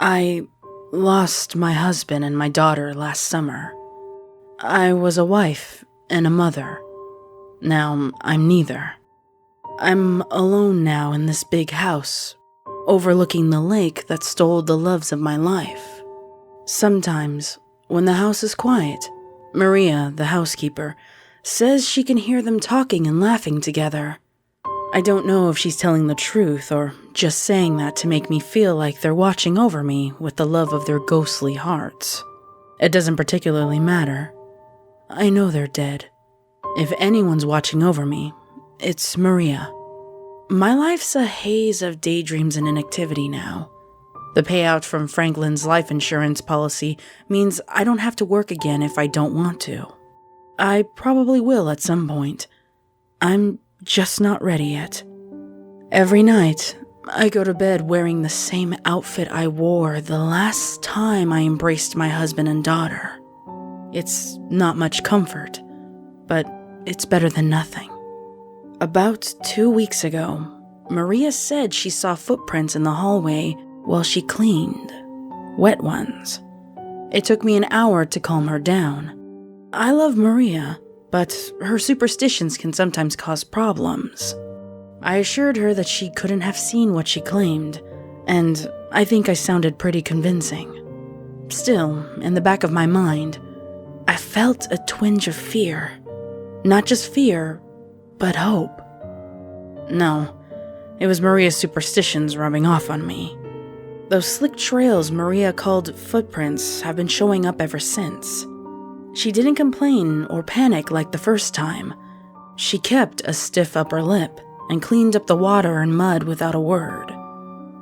I lost my husband and my daughter last summer. I was a wife and a mother. Now I'm neither. I'm alone now in this big house, overlooking the lake that stole the loves of my life. Sometimes, when the house is quiet, Maria, the housekeeper, says she can hear them talking and laughing together. I don't know if she's telling the truth or just saying that to make me feel like they're watching over me with the love of their ghostly hearts. It doesn't particularly matter. I know they're dead. If anyone's watching over me, it's Maria. My life's a haze of daydreams and inactivity now. The payout from Franklin's life insurance policy means I don't have to work again if I don't want to. I probably will at some point. I'm just not ready yet. Every night, I go to bed wearing the same outfit I wore the last time I embraced my husband and daughter. It's not much comfort, but it's better than nothing. About 2 weeks ago, Maria said she saw footprints in the hallway while she cleaned. Wet ones. It took me an hour to calm her down. I love Maria, but her superstitions can sometimes cause problems. I assured her that she couldn't have seen what she claimed, and I think I sounded pretty convincing. Still, in the back of my mind, I felt a twinge of fear. Not just fear, but hope. No, it was Maria's superstitions rubbing off on me. Those slick trails Maria called footprints have been showing up ever since. She didn't complain or panic like the first time. She kept a stiff upper lip and cleaned up the water and mud without a word.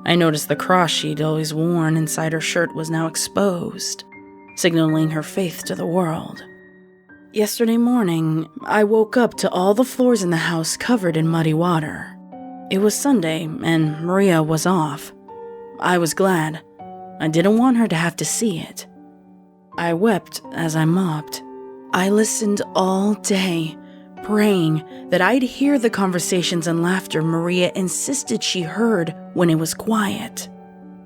I noticed the cross she'd always worn inside her shirt was now exposed, signaling her faith to the world. Yesterday morning, I woke up to all the floors in the house covered in muddy water. It was Sunday, and Maria was off. I was glad. I didn't want her to have to see it. I wept as I mopped. I listened all day, praying that I'd hear the conversations and laughter Maria insisted she heard when it was quiet.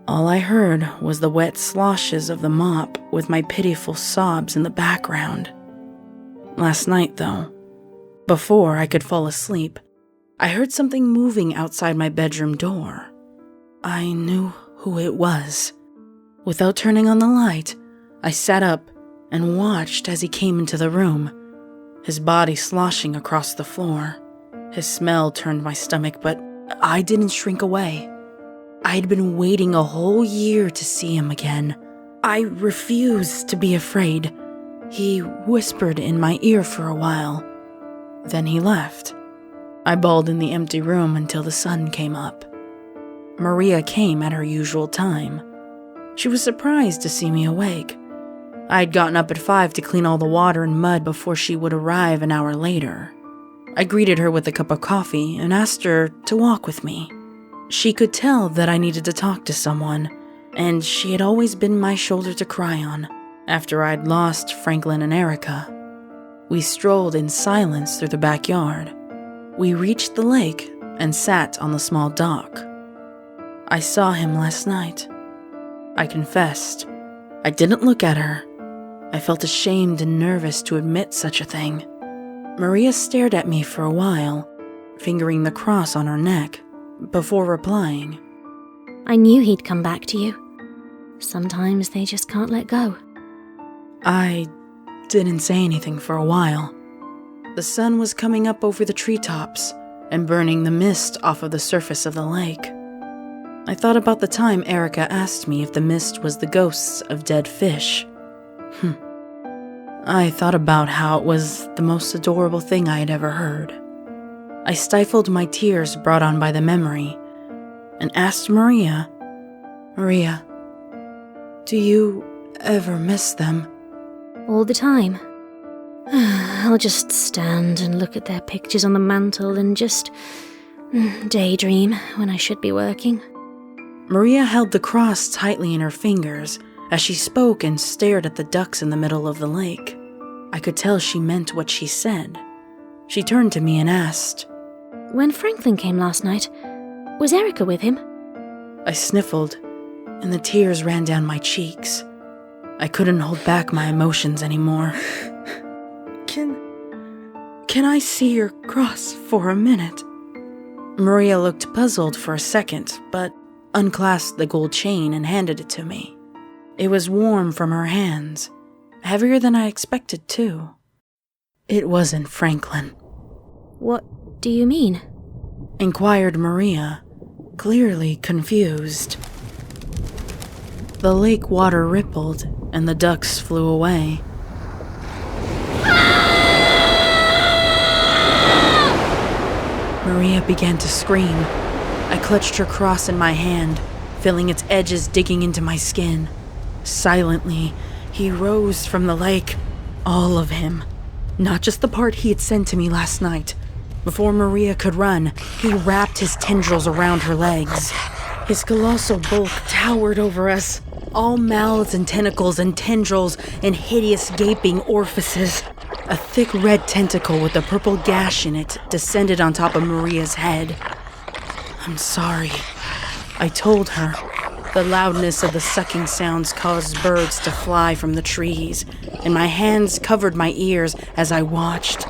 All I heard was the wet sloshes of the mop with my pitiful sobs in the background. Last night, though, before I could fall asleep, I heard something moving outside my bedroom door. I knew who it was. Without turning on the light, I sat up and watched as he came into the room, his body sloshing across the floor. His smell turned my stomach, but I didn't shrink away. I'd been waiting a whole year to see him again. I refused to be afraid. He whispered in my ear for a while. Then he left. I bawled in the empty room until the sun came up. Maria came at her usual time. She was surprised to see me awake. I'd gotten up at 5 to clean all the water and mud before she would arrive an hour later. I greeted her with a cup of coffee and asked her to walk with me. She could tell that I needed to talk to someone, and she had always been my shoulder to cry on after I'd lost Franklin and Erica. We strolled in silence through the backyard. We reached the lake and sat on the small dock. I saw him last night. I confessed. I didn't look at her. I felt ashamed and nervous to admit such a thing. Maria stared at me for a while, fingering the cross on her neck, before replying. I knew he'd come back to you. Sometimes they just can't let go. I didn't say anything for a while. The sun was coming up over the treetops and burning the mist off of the surface of the lake. I thought about the time Erica asked me if the mist was the ghosts of dead fish. I thought about how it was the most adorable thing I had ever heard. I stifled my tears brought on by the memory and asked Maria, do you ever miss them? All the time. I'll just stand and look at their pictures on the mantel and just daydream when I should be working. Maria held the cross tightly in her fingers as she spoke and stared at the ducks in the middle of the lake. I could tell she meant what she said. She turned to me and asked, When Franklin came last night, was Erica with him? I sniffled. and the tears ran down my cheeks. I couldn't hold back my emotions anymore. Can I see your cross for a minute? Maria looked puzzled for a second, but unclasped the gold chain and handed it to me. It was warm from her hands, heavier than I expected, too. It wasn't Franklin. What do you mean? Inquired Maria, clearly confused. The lake water rippled, and the ducks flew away. Maria began to scream. I clutched her cross in my hand, feeling its edges digging into my skin. Silently, he rose from the lake. All of him. Not just the part he had sent to me last night. Before Maria could run, he wrapped his tendrils around her legs. His colossal bulk towered over us, all mouths and tentacles and tendrils and hideous gaping orifices. A thick red tentacle with a purple gash in it descended on top of Maria's head. I'm sorry, I told her. The loudness of the sucking sounds caused birds to fly from the trees, and my hands covered my ears as I watched.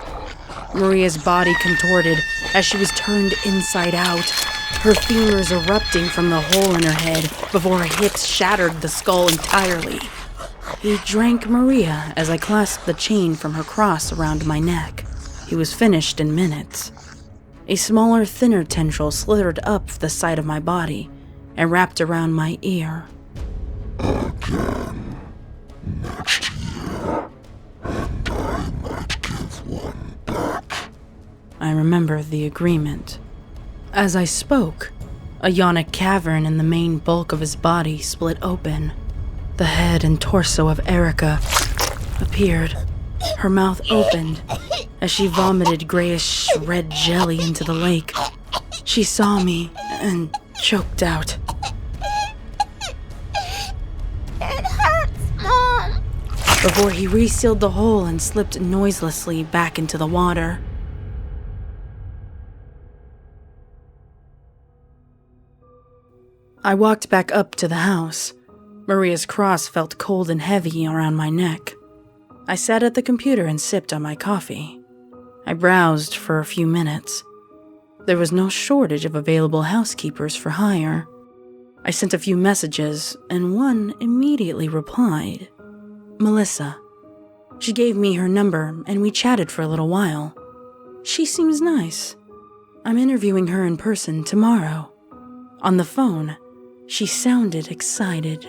Maria's body contorted as she was turned inside out, her femurs erupting from the hole in her head before her hips shattered the skull entirely. He drank Maria as I clasped the chain from her cross around my neck. He was finished in minutes. A smaller, thinner tendril slithered up the side of my body and wrapped around my ear. Again, next year, and I might give one back. I remember the agreement. As I spoke, a yonic cavern in the main bulk of his body split open. The head and torso of Erica appeared. Her mouth opened as she vomited grayish red jelly into the lake. She saw me and choked out. It hurts, Mom. Before he resealed the hole and slipped noiselessly back into the water. I walked back up to the house. Maria's cross felt cold and heavy around my neck. I sat at the computer and sipped on my coffee. I browsed for a few minutes. There was no shortage of available housekeepers for hire. I sent a few messages, and one immediately replied. Melissa. She gave me her number, and we chatted for a little while. She seems nice. I'm interviewing her in person tomorrow. On the phone, she sounded excited.